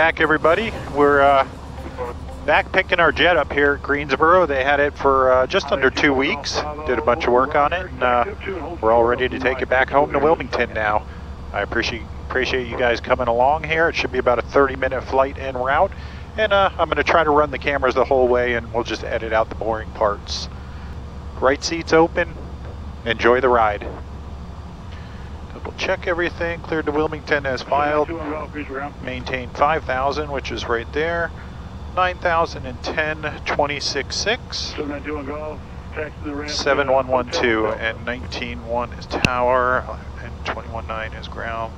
back, everybody. We're back picking our jet up here at Greensboro. They had it for just under 2 weeks. Did a bunch of work on it, and we're all ready to take it back home to Wilmington now. I appreciate you guys coming along here. It should be about a 30-minute flight en route, and I'm going to try to run the cameras the whole way, and we'll just edit out the boring parts. Right seat's open. Enjoy the ride. Double check everything. Cleared to Wilmington as filed. Maintain 5,000, which is right there. 9,010, 26.6. 7112 and 19.1 is tower and 21.9 is ground.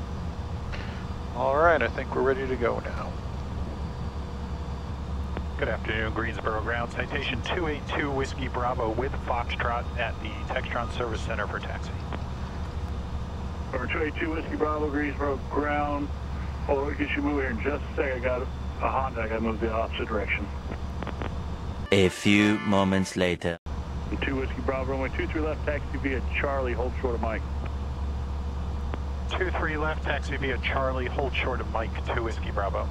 All right, I think we're ready to go now. Good afternoon, Greensboro ground. Citation 282 Whiskey Bravo with Foxtrot at the Textron Service Center for taxi. Over 282 Whiskey Bravo, Greensboro ground. Hold on, get you move here in just a second. I got a Honda, I got to move the opposite direction. A few moments later. 2 Whiskey Bravo, runway 23 left, taxi via Charlie, hold short of Mike. 23 left, taxi via Charlie, hold short of Mike, 2 Whiskey Bravo.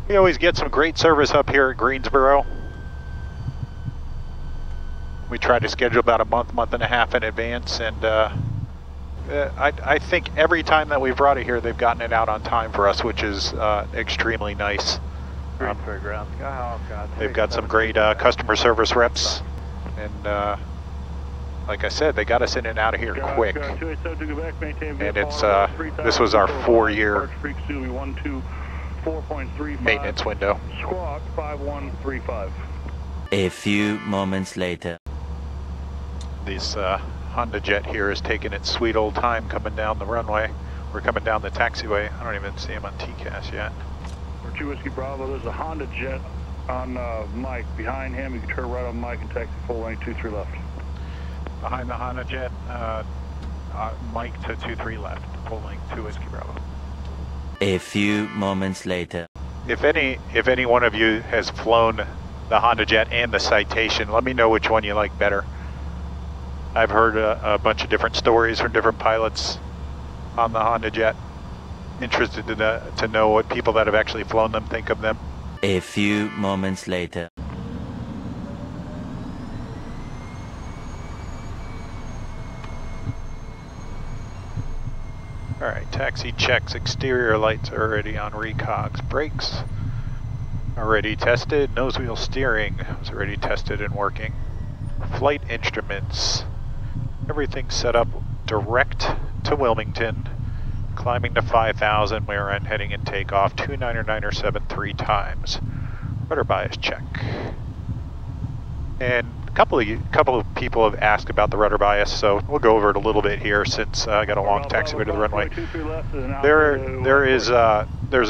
We always get some great service up here at Greensboro. We try to schedule about a month and a half in advance, and I think every time that we've brought it here, they've gotten it out on time for us, which is extremely nice. They've got some great customer service reps, and like I said, they got us in and out of here quick. And it's this was our 4-year maintenance window. Squawk 5135. A few moments later. This Honda Jet here is taking its sweet old time coming down the runway. We're coming down the taxiway. I don't even see him on TCAS yet. For 2 Whiskey Bravo, there's a Honda Jet on Mike. Behind him, you can turn right on Mike and taxi full lane 23 left. Behind the Honda Jet, Mike to 23 left, full length 2 Whiskey Bravo. A few moments later. If any one of you has flown the Honda Jet and the Citation, let me know which one you like better. I've heard a bunch of different stories from different pilots on the Honda Jet. Interested to know what people that have actually flown them think of them. A few moments later. Alright, taxi checks, exterior lights are already on recogs. Brakes already tested, nose wheel steering was already tested and working. Flight instruments, everything set up direct to Wilmington. Climbing to 5,000, we're on heading and takeoff, 299.73 times. Rudder bias check. And a couple of people have asked about the rudder bias, so we'll go over it a little bit here since I got a long taxiway to the runway. There's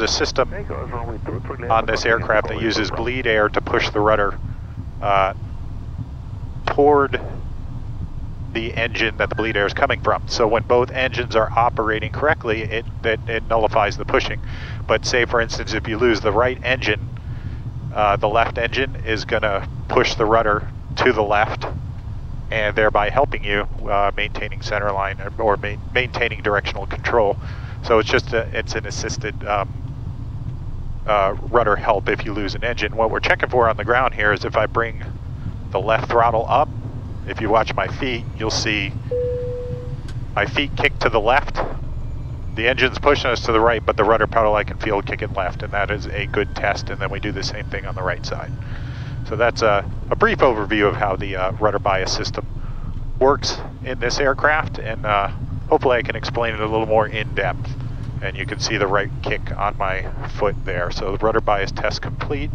a system on this aircraft that uses bleed air to push the rudder toward the engine that the bleed air is coming from. So when both engines are operating correctly, it nullifies the pushing. But say for instance, if you lose the right engine, the left engine is going to push the rudder to the left, and thereby helping you maintaining center line or maintaining directional control. So it's just it's an assisted rudder help if you lose an engine. What we're checking for on the ground here is if I bring the left throttle up, if you watch my feet, you'll see my feet kick to the left. The engine's pushing us to the right, but the rudder pedal I can feel kicking left, and that is a good test, and then we do the same thing on the right side. So that's a brief overview of how the rudder bias system works in this aircraft, and hopefully I can explain it a little more in depth, and you can see the right kick on my foot there. So the rudder bias test complete,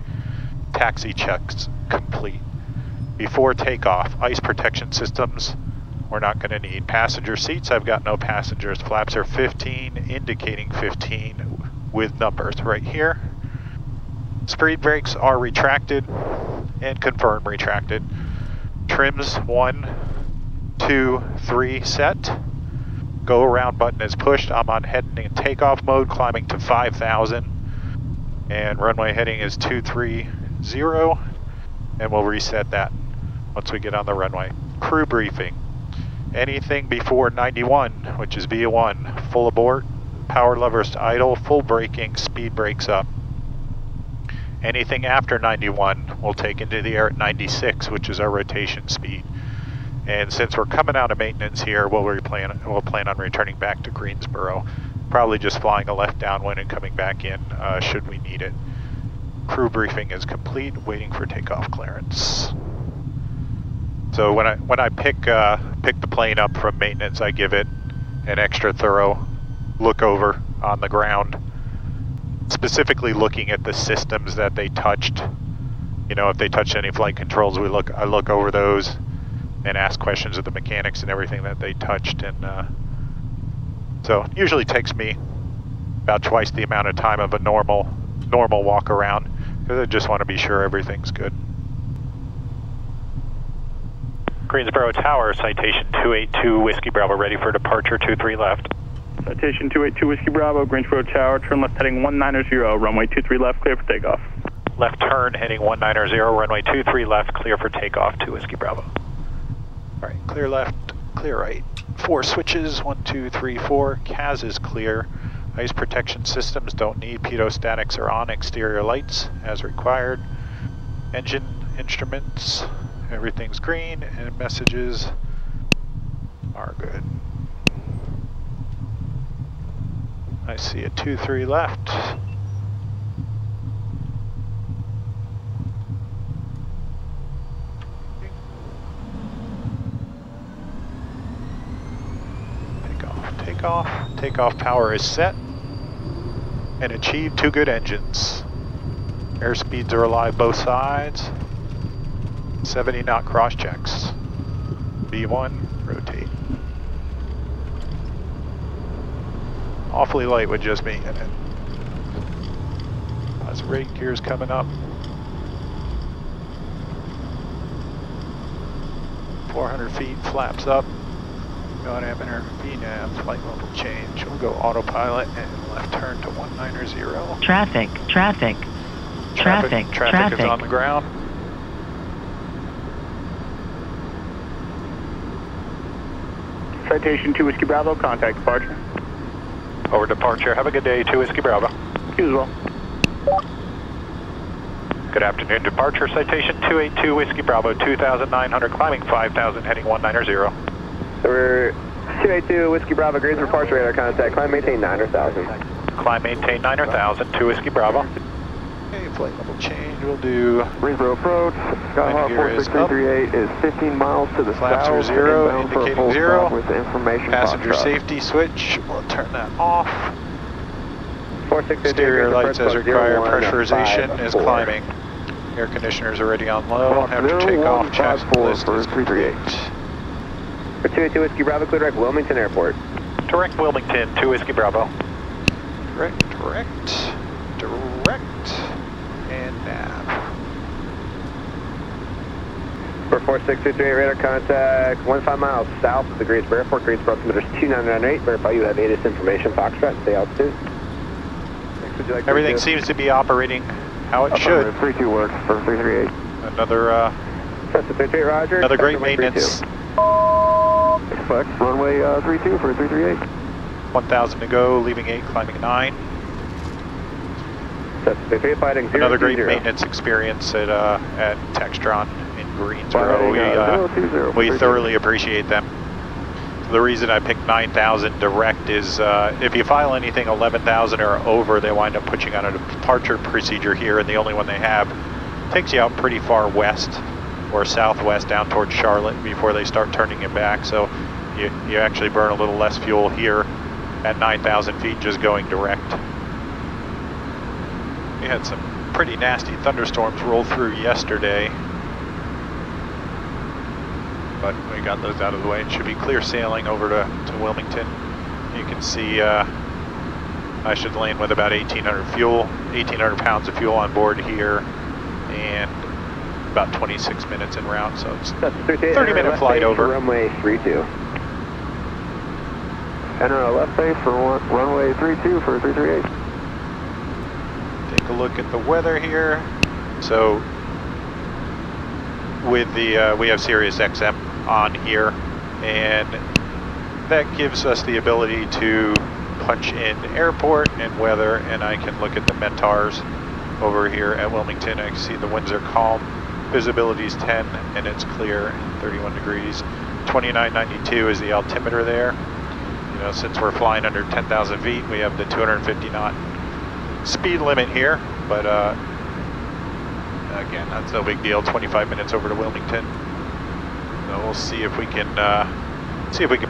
taxi checks complete. Before takeoff, ice protection systems, we're not going to need. Passenger seats, I've got no passengers. Flaps are 15, indicating 15 with numbers right here. Speed brakes are retracted and confirmed retracted. Trims 1, 2, 3 set. Go around button is pushed. I'm on heading and takeoff mode, climbing to 5,000. And runway heading is 230, and we'll reset that once we get on the runway. Crew briefing. Anything before 91, which is VA1, full abort, power levers to idle, full braking, speed brakes up. Anything after 91 we'll take into the air at 96, which is our rotation speed. And since we're coming out of maintenance here, we'll plan on returning back to Greensboro. Probably just flying a left downwind and coming back in should we need it. Crew briefing is complete, waiting for takeoff clearance. So when I pick the plane up from maintenance, I give it an extra thorough look over on the ground, specifically looking at the systems that they touched. You know, if they touched any flight controls, I look over those and ask questions of the mechanics and everything that they touched. And so it usually takes me about twice the amount of time of a normal walk around, because I just want to be sure everything's good. Greensboro Tower, citation 282 Whiskey Bravo, ready for departure 23 left. Citation 282 Whiskey Bravo, Greensboro Tower, turn left heading 190, runway 23 left, clear for takeoff. Left turn heading 190, runway 23 left, clear for takeoff to Whiskey Bravo. All right, clear left, clear right. 4 switches, 1, 2, 3, 4. CAS is clear. Ice protection systems don't need. Pedostatics are on. Exterior lights as required. Engine instruments, everything's green, and messages are good. I see a 2-3 left. Takeoff power is set and achieved 2 good engines. Airspeeds are alive both sides. 70 knot cross checks. B1, rotate. Awfully light with just me in it. That's rate gears coming up. 400 feet, flaps up. God emitter, VNAV, flight level change. We'll go autopilot and left turn to 190. Traffic is on the ground. Citation 2 Whiskey Bravo, contact departure. Over departure, have a good day, 2 Whiskey Bravo. You as well. Good afternoon, departure, citation 282 Whiskey Bravo, 2,900, climbing 5,000, heading 190. We're 282 Whiskey Bravo, Greensboro departure radar contact, climb maintain 9,000. Climb maintain 9,000, 2 Whiskey Bravo. Okay, flight level change, we'll do Greensboro approach, Skyhawk 4638 is 15 miles to the flaps south. are 0, inbound for a indicating full 0. stop with information Passenger box safety switch, we'll turn that off. 4638 Exterior lights as required, 01, pressurization 5, is 4. climbing. Air conditioners already on low, don't have to take off, checklist is complete. For 282 Whiskey Bravo, clear direct Wilmington Airport. Direct Wilmington, 2 Whiskey Bravo. Direct, and nav. For 4638 radar contact, 15 miles south of the Greensboro Airport, Greensboro altimeter 2998. Verify you have ATIS information, Foxtrot, stay altitude. Next, would you like Everything seems to be operating how it should. 32 works for 338. Another great maintenance. Flex, runway 32 for 338. 1,000 to go, leaving 8, climbing 9. Another great maintenance experience at Textron in Greensboro. We thoroughly appreciate them. The reason I picked 9,000 direct is if you file anything 11,000 or over, they wind up putting on a departure procedure here, and the only one they have takes you out pretty far west or southwest down towards Charlotte before they start turning it back. So you actually burn a little less fuel here at 9,000 feet just going direct. We had some pretty nasty thunderstorms roll through yesterday, but we got those out of the way. It should be clear sailing over to Wilmington. You can see I should land with about 1,800 pounds of fuel on board here, and about 26 minutes en route, so it's 30-minute flight over. Runway 32. Enter a left base for runway 32 for 338. Take a look at the weather here. So with the we have Sirius XM on here, and that gives us the ability to punch in airport and weather, and I can look at the MENTARs over here at Wilmington. I can see the winds are calm, visibility is 10, and it's clear, 31 degrees. 2992 is the altimeter there. You know, since we're flying under 10,000 feet, we have the 250 knot speed limit here, but again, that's no big deal. 25 minutes over to Wilmington. So we'll see if we can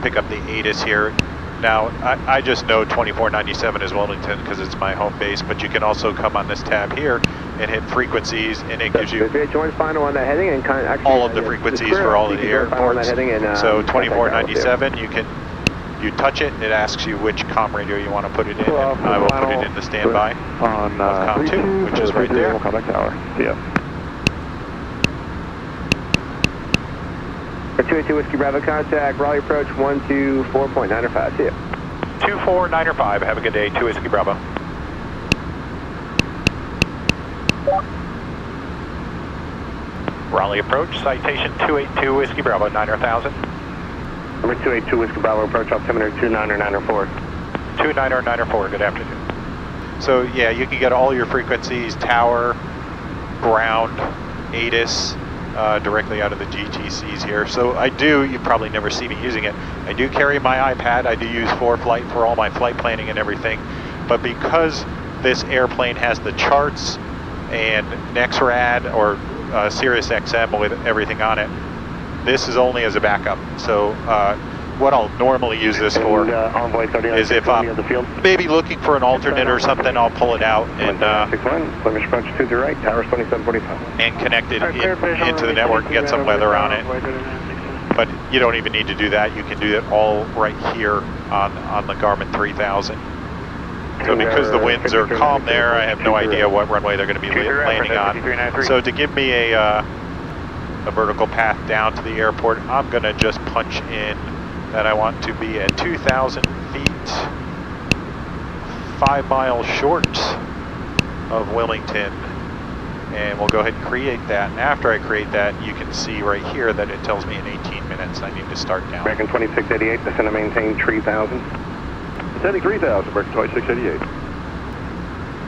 pick up the ATIS here. Now, I just know 2497 is Wilmington because it's my home base, but you can also come on this tab here and hit frequencies, and it gives you final on that heading and all of the frequencies for all of the airports. So 2497, you touch it, it asks you which comm radio you want to put it in, and I will put it in the standby on comm 2, which is right there. Contact tower. See ya. 282 Whiskey Bravo contact, Raleigh approach 124.905. See ya. 24905, have a good day, 2 Whiskey Bravo. Raleigh approach, citation 282 Whiskey Bravo, 9,000. Number 282 Whiskey Bravo approach, altimeter 29094. 29094, good afternoon. So yeah, you can get all your frequencies, tower, ground, ATIS, directly out of the GTCs here. So you probably never see me using it. I do carry my iPad. I do use ForeFlight for all my flight planning and everything. But because this airplane has the charts and NEXRAD or Sirius XM with everything on it, this is only as a backup. So what I'll normally use this for is if I'm maybe looking for an alternate or something, I'll pull it out and connect it into the network and get some weather on it. But you don't even need to do that. You can do it all right here on the Garmin 3000. So because the winds are calm there, I have no idea what runway they're going to be landing on. So to give me a vertical path down to the airport, I'm going to just punch in that I want to be at 2,000 feet, 5 miles short of Wilmington, and we'll go ahead and create that. And after I create that, you can see right here that it tells me in 18 minutes I need to start down. American 2688, descend and maintain 3,000. Descending 3,000, American 2688.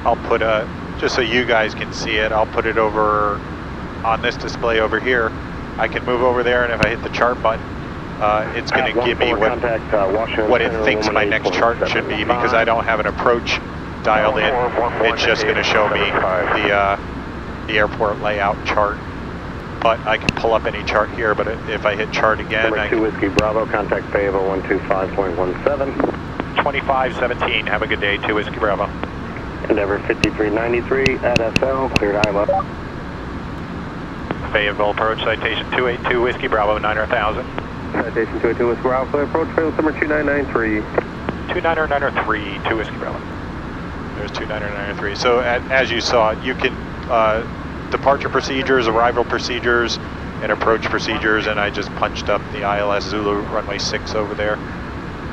I'll put just so you guys can see it, I'll put it over on this display over here. I can move over there, and if I hit the chart button, it's going to give me what it thinks my next chart should be, because I don't have an approach dialed in. It's just going to show me the airport layout chart. But I can pull up any chart here, but if I hit chart again, I can... 2 Whiskey Bravo, contact Favo 125.17. 2517, have a good day, 2 Whiskey Bravo. Endeavor 5393 at SL, cleared high level. Fayetteville approach, citation 282 Whiskey Bravo, 9,000. Citation 282 Whiskey Bravo, clear approach, fail number 2993. 2993, 2 Whiskey Bravo. There's 2993. So as you saw, you can departure procedures, arrival procedures, and approach procedures, and I just punched up the ILS Zulu runway 6 over there.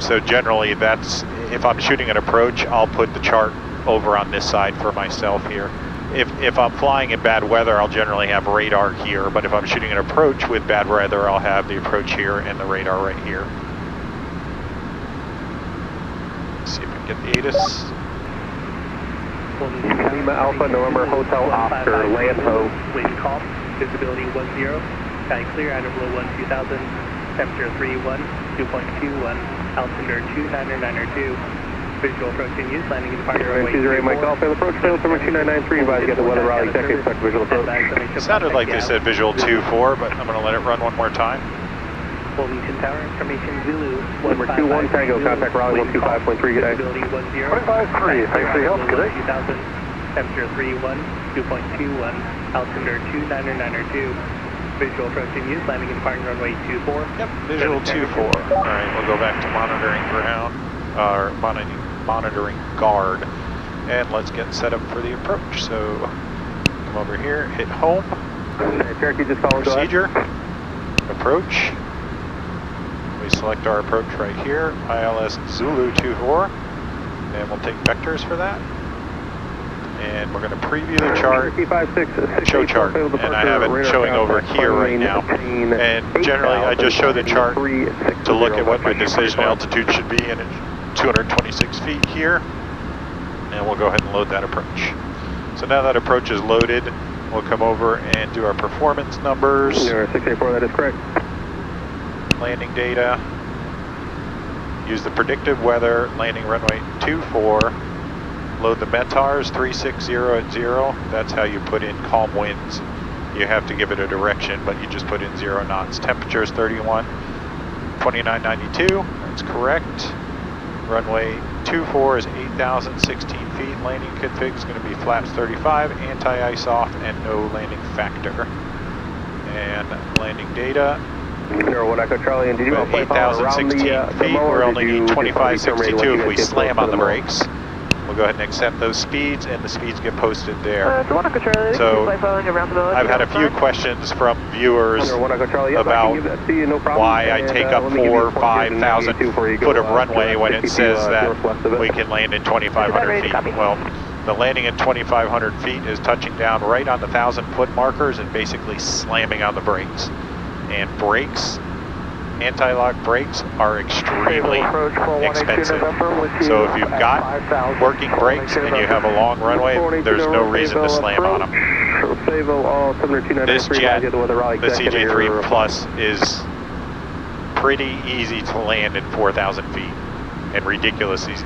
So generally that's, if I'm shooting an approach, I'll put the chart over on this side for myself here. If I'm flying in bad weather, I'll generally have radar here, but if I'm shooting an approach with bad weather, I'll have the approach here and the radar right here. Let's see if we can get the ATIS. Lima Alpha, November Hotel Oscar, land ho. Wind calm, visibility 10, sky clear, item below 2000, temperature 31, 2.21, altimeter 2992. Visual approaching use, landing in departure runway 24. Mike Alpha, approach fail number 2993, advise get the weather Raleigh, check expect visual approach. It sounded like they said visual 2-4, but I'm going to let it run one more time. Wilmington Tower, information Zulu. Number 21 Tango, contact Raleigh 125.3, good day. Visibility 10. 25.3, thanks for your help, good day. 2000, temperature 31, 2.21, altimeter 2992. Visual approaching use, landing in departing runway 24. Yep, visual 2-4. All right, we'll go back to monitoring ground, or monitoring guard. And let's get set up for the approach. So come over here, hit home, Cherokee, just follow procedure, approach. We select our approach right here, ILS Zulu 24, and we'll take vectors for that. And we're going to preview the chart, show chart, and I have it showing over here right now. And generally I just show the chart to look at what my decision altitude should be, and it's 226 feet here. And we'll go ahead and load that approach. So now that approach is loaded, we'll come over and do our performance numbers. 684, that is correct. Landing data. Use the predictive weather, landing runway 24. Load the METARs 360 at 0. That's how you put in calm winds. You have to give it a direction, but you just put in 0 knots. Temperature is 31, 2992. That's correct. Runway 24 is 8,016 feet. Landing config is going to be flaps 35, anti-ice off, and no landing factor. And landing data. What Echo Charlie, and did you 8,016 feet. We're only need 2562 if we slam on the brakes. We'll go ahead and accept those speeds, and the speeds get posted there. So I've had a few questions from viewers about why I take up 4,000 or 5,000 foot of runway when it says that we can land in 2,500 feet. Well, the landing at 2,500 feet is touching down right on the 1,000-foot markers and basically slamming on the brakes. And brakes, anti-lock brakes, are extremely expensive. So if you've got working brakes and you have a long runway, there's no reason to slam on them. This jet, the CJ3 Plus, is pretty easy to land in 4,000 feet and ridiculously easy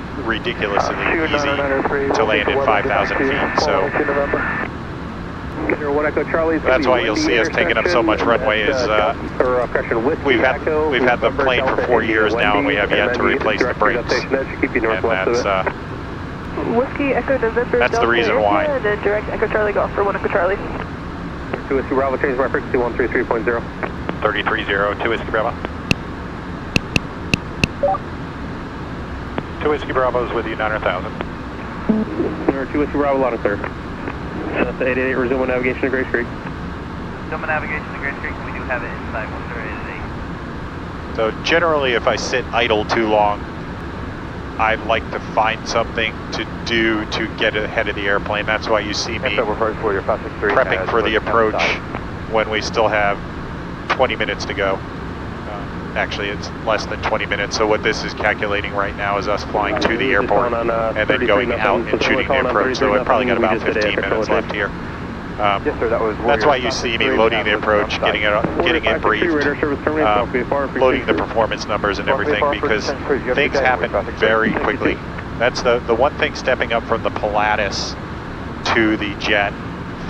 to land in 5,000 feet. So that's why you'll see us taking up so much runway. Is we've had the plane for 4 years now, and we have yet to replace the brakes. And that's the reason why. Direct Echo Charlie, go for 1 Echo Charlie. 2 Whiskey Bravo, change my frequency 133.0. 330, 2 Whiskey Bravo. 2 Whiskey Bravo is with you, 900,000. 2 Whiskey Bravo, loud and clear. 888, resume navigation to Grace Creek. Resume navigation to Grace Creek, we do have it inside 10888. So generally, if I sit idle too long, I like to find something to do to get ahead of the airplane. That's why you see me prepping for the approach when we still have 20 minutes to go. Actually, it's less than 20 minutes. So what this is calculating right now is us flying to the airport and then going out and shooting the approach. So I've probably got about 15 minutes left here. That's why you see me loading the approach, getting it briefed, loading the performance numbers and everything, because things happen very quickly. That's the one thing stepping up from the Pilatus to the jet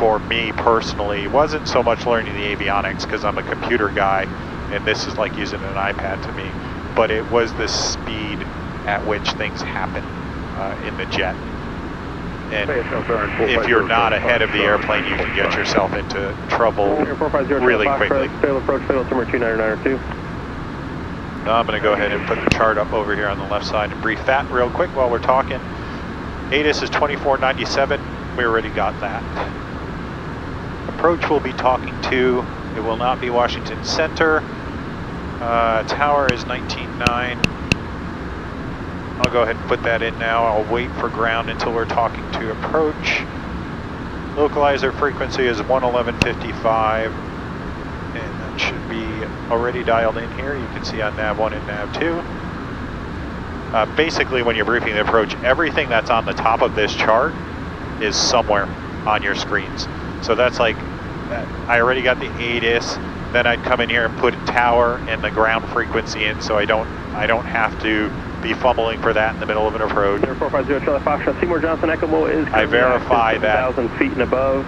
for me personally wasn't so much learning the avionics, because I'm a computer guy and this is like using an iPad to me, but it was the speed at which things happen in the jet. And if you're not ahead of the airplane, you can get yourself into trouble really quickly. Now I'm going to go ahead and put the chart up over here on the left side and brief that real quick while we're talking. ATIS is 2497. We already got that. Approach we'll be talking to. It will not be Washington Center. Tower is 19.9. I'll go ahead and put that in now. I'll wait for ground until we're talking to approach. Localizer frequency is 111.55. And that should be already dialed in here. You can see on nav 1 and nav 2. Basically, when you're briefing the approach, everything that's on the top of this chart is somewhere on your screens. So that's like, I already got the ATIS, then I'd come in here and put a tower and the ground frequency in, so I don't have to be fumbling for that in the middle of an approach. 450 Seymour Johnson ECMO is I verify that 1,000 feet and above.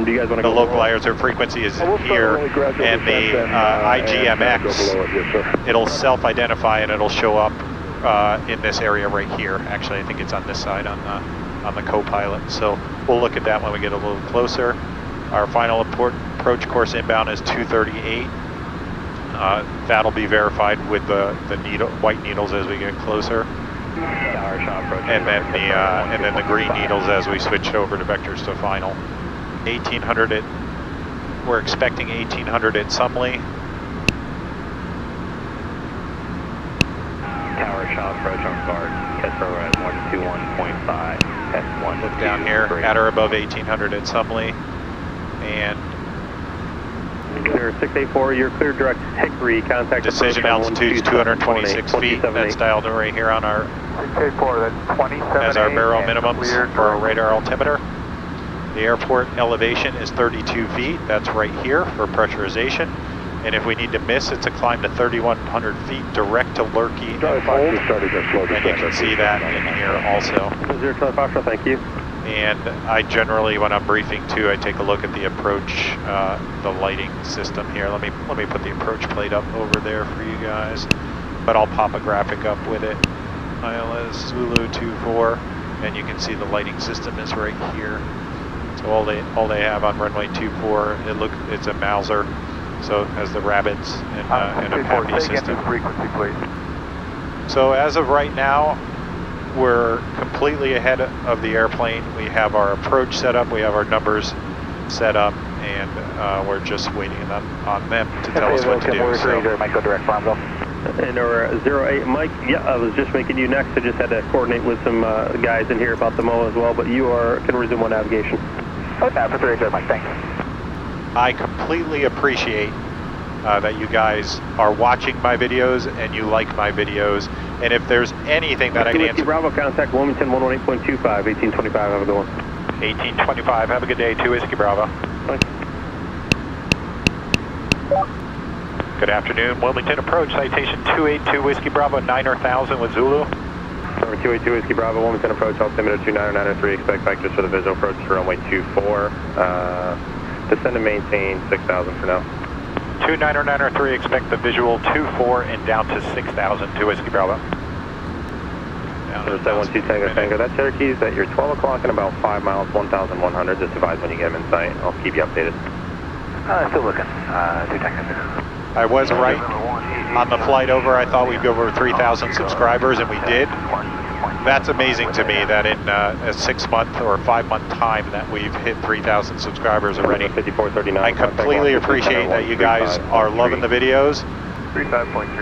Do you guys want to the localizer frequency is here, and the IGMX, it'll self-identify and it'll show up in this area right here. Actually, I think it's on this side on the co-pilot. So we'll look at that when we get a little closer. Our final approach course inbound is 238. That'll be verified with the white needles as we get closer. Tower shot approach. and then the green needles as we switch over to vectors to final. 1800 at, we're expecting 1800 at Sumley. Tower shot approach on guard. Test rover at 121.5. Test 1. Look down here, at or above 1800 at Sumley. And Clear 684, you're clear direct Hickory, contact decision altitude is 226 feet. That's dialed right here on our 684, that's 27 as our barrel minimums for our radar altimeter. The airport elevation is 32 feet. That's right here for pressurization. And if we need to miss, it's a climb to 3,100 feet direct to Lurkey. And you can see that in here also. 0 Charlie Foxtrot, thank you. And I generally, when I'm briefing too, I take a look at the approach, the lighting system here. Let me put the approach plate up over there for you guys. But I'll pop a graphic up with it. ILS Zulu 24, and you can see the lighting system is right here. So all they have on runway 24, it's a Mauser, so has the rabbits and a PAPI system. Frequency, please. So as of right now, we're completely ahead of the airplane. We have our approach set up, we have our numbers set up, and we're just waiting on them to tell us what to do. So, Might go direct Farmville. And our 08 Mike, yeah, I was just making you next. I just had to coordinate with some guys in here about the MO as well, but you can resume on navigation. Okay, for 380 Mike, thanks. I completely appreciate that you guys are watching my videos and you like my videos. And if there's anything that I can answer. Bravo, contact Wilmington 118.25, 1825, have a good one. 1825, have a good day, 2 Whiskey Bravo. Thanks. Good afternoon, Wilmington approach, citation 282 Whiskey Bravo, 9,000 with Zulu. Number 282 Whiskey Bravo, Wilmington approach, altimeter 29903, expect vectors for the visual approach to runway 24. Descend and maintain 6,000 for now. 29903, expect the visual 24 and down to 6,000, 2 Whiskey Bravo. Number 712 Tango Tango, that Cherokee's at your 12 o'clock in about 5 miles, 1,100. Just advise when you get them in sight. I'll keep you updated. Still looking. 2 Tango. I was right on the flight over. I thought we'd go over 3,000 subscribers, and we did. That's amazing to me that in a 6-month or 5-month time that we've hit 3,000 subscribers already. I completely appreciate that you guys are loving the videos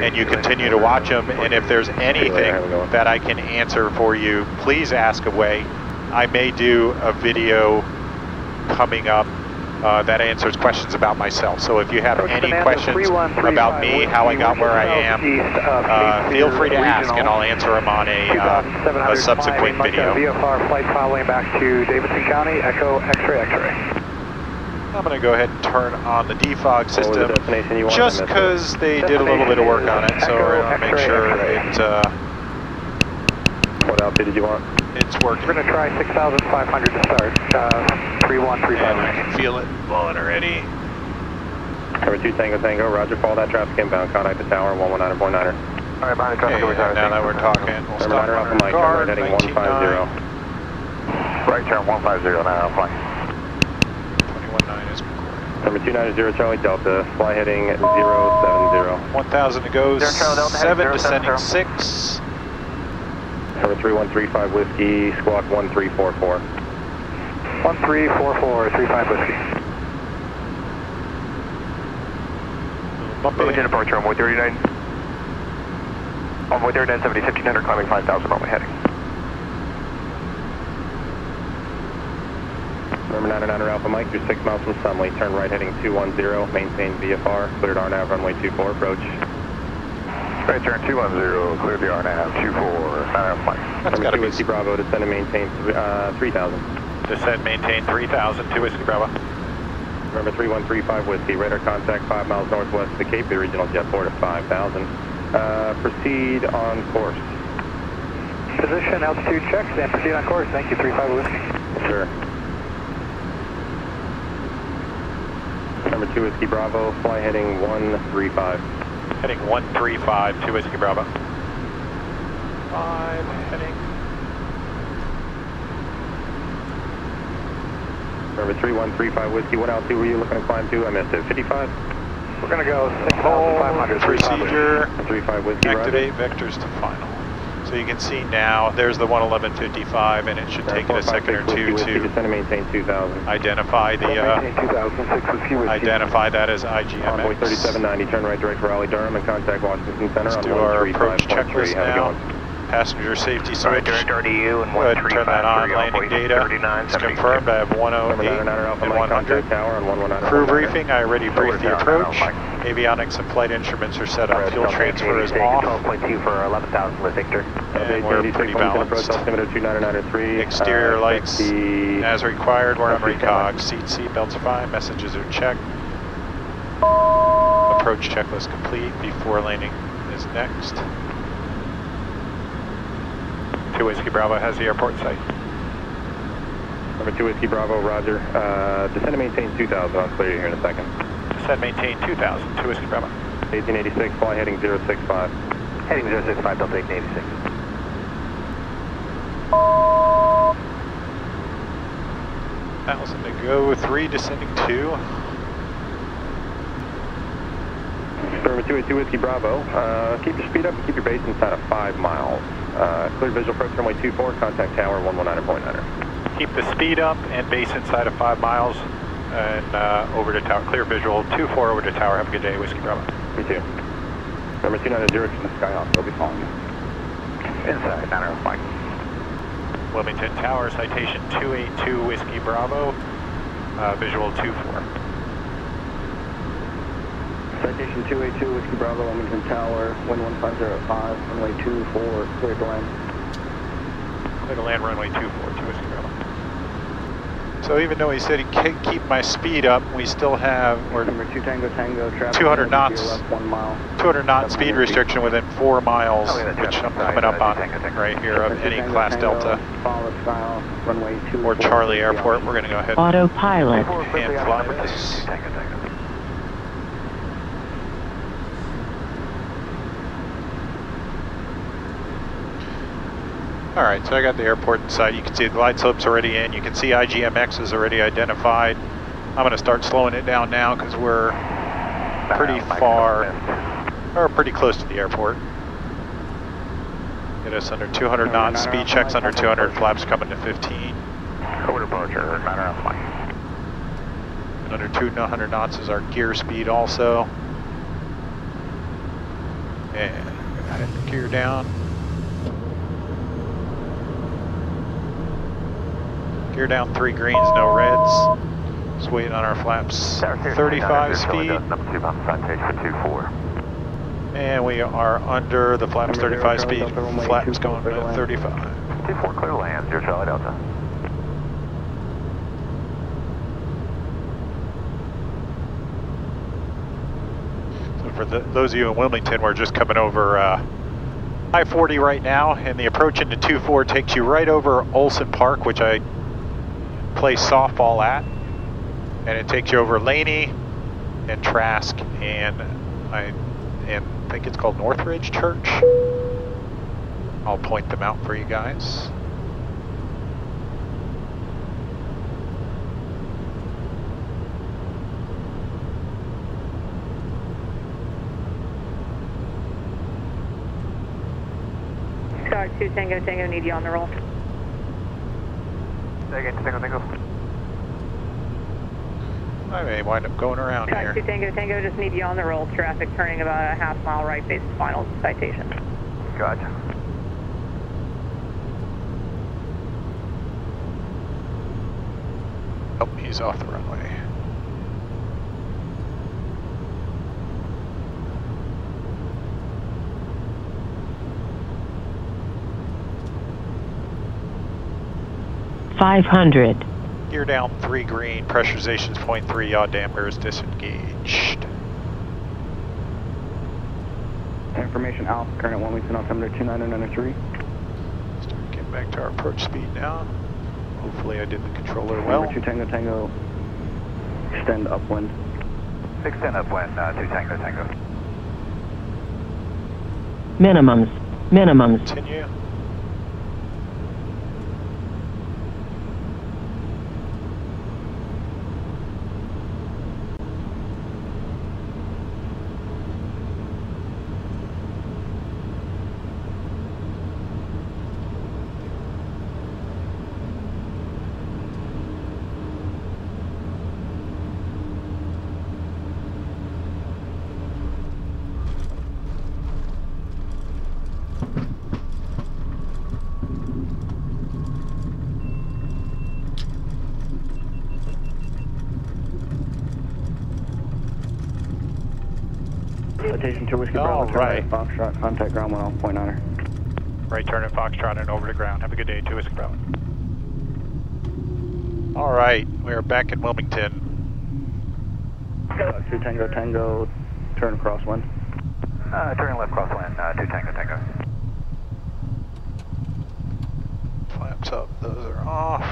and you continue to watch them. And if there's anything that I can answer for you, please ask away. I may do a video coming up that answers questions about myself. So if you have any questions about me, how I got where I am, feel free to ask and I'll answer them on a subsequent video. VFR flight following back to Davidson County, Echo X-ray X-ray. I'm going to go ahead and turn on the defog system just because they did a little bit of work on it, so we're going to make sure What altitude did you want? it's working. We're going to try 6,500 to start. 3135. I can feel it blowing already. Number 2 Tango Tango, roger, follow that traffic inbound, contact the tower, 119.9er. All right, behind the traffic, Okay, now that we're talking, we'll stop Alpha Mike, guard, heading 150. Right turn 150 now, flying. 21.9 is recorded. Number 290 Charlie Delta, fly heading 070. 1,000 to go, 7 descending 6. Number 3135 Whiskey, squawk 1344. 1344, 35 Whiskey. Wilmington approach, runway 39. Runway 39, 70, 1500, climbing 5,000, runway heading. Number 99 Alpha Mike, you're 6 miles from Sumley, turn right heading 210, maintain VFR, cleared RNAV, runway 24, approach. Right turn 210, clear the RNAV, 24, Alpha Mike. That's got to be Whiskey Bravo, descend and maintain 3,000. Descend, maintain 3,000, 2 Whiskey Bravo. Remember 3135 Whiskey, radar contact 5 miles northwest of the Cape, the regional jet port of 5,000. Proceed on course. Position, altitude checks, and proceed on course. Thank you, 35 Whiskey. Sure. Number 2 Whiskey Bravo, fly heading 135. Heading 135, 2 Whiskey Bravo. 5, heading. Remember 3135 Whiskey, what altitude were you looking to climb to? I missed it. 55? We're going to go 6,500. procedure. 35 Whiskey, Activate vectors to final. So you can see now, there's the 111.55, and it should take it a second or two to descend and maintain 2000. identify the identify that as Envoy IGMX. 3790, turn right direct for Raleigh Durham and contact Washington Center. Let's on do our approach 135.3. checklist How's it now. going? Passenger safety switch. Right, direct RDU and Go ahead and turn that on. Landing data. It's confirmed. I have 108 and 100. Tower on 119. Crew briefing. I already briefed the approach. Avionics and flight instruments are set up. Fuel transfer is off. 12.2 for 11,000 with Victor. And we're pretty balanced. Exterior lights as required. We're on recog. Seat belts fine. Messages are checked. Approach checklist complete. Before landing is next. 2 Whiskey Bravo has the airport site. Number 2 Whiskey Bravo, roger. Descend and maintain 2000. I'll clear you here in a second. Descend maintain 2000. 2 Whiskey Bravo. 1886, fly heading 065. Heading 065, Delta 1886. Thousand to go. 3 descending 2. Number 282 Whiskey Bravo. Keep your speed up and keep your base inside of 5 miles. Clear visual approach runway 24, contact tower 119.9. Keep the speed up and base inside of 5 miles and over to tower. Clear visual 24 over to tower. Have a good day, Whiskey Bravo. Me too. Number 290 from the sky off. They'll be following you. Inside, 905. Wilmington Tower, citation 282 Whiskey Bravo, visual 24. Citation 282 Whiskey Bravo, Wilmington Tower, wind 1505, runway 24, clear to land. Clear to land, runway 24, 2 Whiskey Bravo. So even though he said he can't keep my speed up, we still have, we're Number 2 Tango Tango, traffic 200 knots, left 1 mile. 200 knot speed restriction within 4 miles, which I'm coming up on right here of any class Delta Follow the sky off, runway 2 or Charlie Airport. We're going to go ahead Autopilot. and fly this. Alright, so I got the airport inside. You can see the glide slope's already in. You can see IGMX is already identified. I'm going to start slowing it down now because we're pretty far, or pretty close to the airport. Get us under 200 knots. Speed checks under 200. Flaps coming to 15. Over departure, matter of flight. And under 200 knots is our gear speed also. And go ahead and gear down. Gear down 3 greens, no reds. Just waiting on our flaps. 35 speed. And we are under the flaps 35 speed. Flaps going to 35. 24 clear land, 0 Charlie Delta. So for those of you in Wilmington, we're just coming over I-40 right now, and the approach into 24 takes you right over Olson Park, which I play softball at, and it takes you over Laney and Trask and I think it's called Northridge Church. I'll point them out for you guys. Star 2 Tango Tango, need you on the roll. Again, Tango. I may wind up going around Star 2 here. Tango Tango, just need you on the roll. Traffic turning about a half mile right base final citation. Gotcha. Oh, he's off the runway. $500. Gear down 3 green, pressurization's 0.3, yaw damper is disengaged. Information Alpha, current at Wilmington, altimeter 2993. Start getting back to our approach speed now. Hopefully I did the controller well. Number 2 Tango Tango, extend upwind. 610 upwind, 2 Tango Tango. Minimums. Continue. Citation 2 Whiskey Bravo, turn right Foxtrot, contact ground 1.9er. Right turn at Foxtrot and over to ground. Have a good day, 2 Whiskey Bravo. All right, we're back in Wilmington. 2 Tango Tango, turn crosswind. Turning left crosswind, 2 Tango Tango. Flaps up, those are off.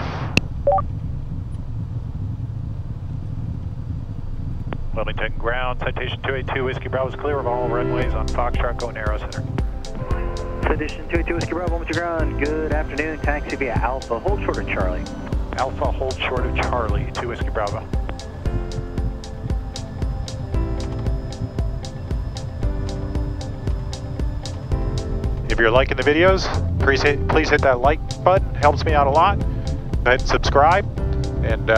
Wilmington ground, citation 282 Whiskey Bravo is clear of all runways on Foxtrot, going Aero Center. Citation 282 Whiskey Bravo, with your ground. Good afternoon, taxi via Alpha, hold short of Charlie. Alpha, hold short of Charlie, 2 Whiskey Bravo. If you're liking the videos, please hit that like button, helps me out a lot. Go ahead and subscribe, and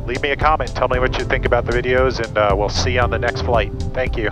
leave me a comment. Tell me what you think about the videos, and we'll see you on the next flight. Thank you.